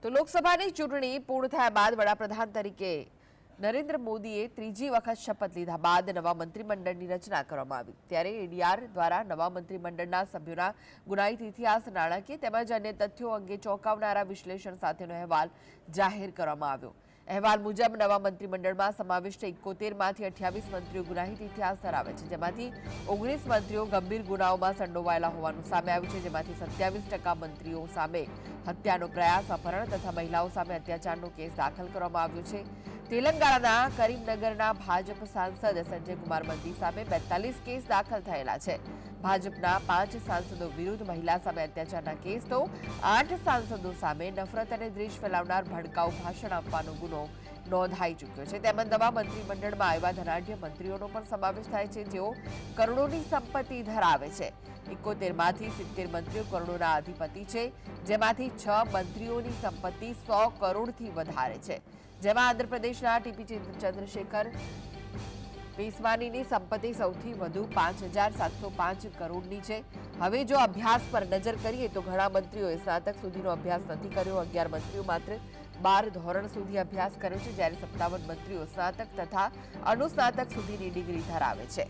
તો લોકસભાની ચૂંટણી પૂર્ણ થયા બાદ વડાપ્રધાન તરીકે નરેન્દ્ર મોદીએ ત્રીજી વખત શપથ લીધા બાદ નવા મંત્રીમંડળની રચના કરવામાં આવી ત્યારે એડીઆર દ્વારા નવા મંત્રીમંડળના સભ્યોના ગુનાહિત ઇતિહાસ નાણાકીય તેમજ અન્ય તથ્યો અંગે ચોંકાવનારા વિશ્લેષણ સાથેનો અહેવાલ જાહેર કરવામાં આવ્યો। અહેવાલ મુજબ નવા મંત્રીમંડળમાં સમાવિષ્ટ 71માંથી 28 મંત્રીઓ ગુનાહિત ઇતિહાસ ધરાવે છે, જેમાંથી 19 મંત્રીઓ ગંભીર ગુનાઓમાં સંડોવાયેલા હોવાનું સામે આવ્યું છે, જેમાંથી 27% મંત્રીઓ સામે હત્યાનો પ્રયાસ, અપહરણ તથા મહિલાઓ સામે અત્યાચારનો કેસ દાખલ કરવામાં આવ્યો છે। તેલંગાણાના કરીમનગરના ભાજપ સાંસદ સંજય કુમાર બંદી સામે 42 કેસ દાખલ થયેલા છે। ભાજપના 5 સાંસદો વિરુદ્ધ મહિલા સામે અત્યાચારના કેસ તો 8 સાંસદો સામે નફરત અને દ્વેષ ફેલાવનાર ભડકાઉ ભાષણ આપવાનો ગુનો નોંધાઈ ચૂક્યો છે। તેમજ નવા મંત્રીમંડળમાં આવ્યા ધનાઢ્ય મંત્રીઓનો પણ સમાવેશ થાય છે, જેઓ કરોડોની સંપત્તિ ધરાવે છે। 71માંથી 70 મંત્રીઓ કરોડોના અધિપતિ છે, જેમાંથી 6 મંત્રીઓની સંપત્તિ 100 કરોડથી વધારે છે, જેમાં આંધ્રપ્રદેશના ટીપી ચંદ્રશેખર પેસવાનીની સંપત્તિ સૌથી વધુ 5,705 કરોડની છે। હવે જો અભ્યાસ પર નજર કરીએ તો ઘણા મંત્રીઓએ સ્નાતક સુધીનો અભ્યાસ નથી કર્યો। 11 મંત્રીઓ માત્ર 12 ધોરણ સુધી અભ્યાસ કર્યો છે, જ્યારે 57 મંત્રીઓ સ્નાતક તથા અનુસ્નાતક સુધીની ડિગ્રી ધરાવે છે।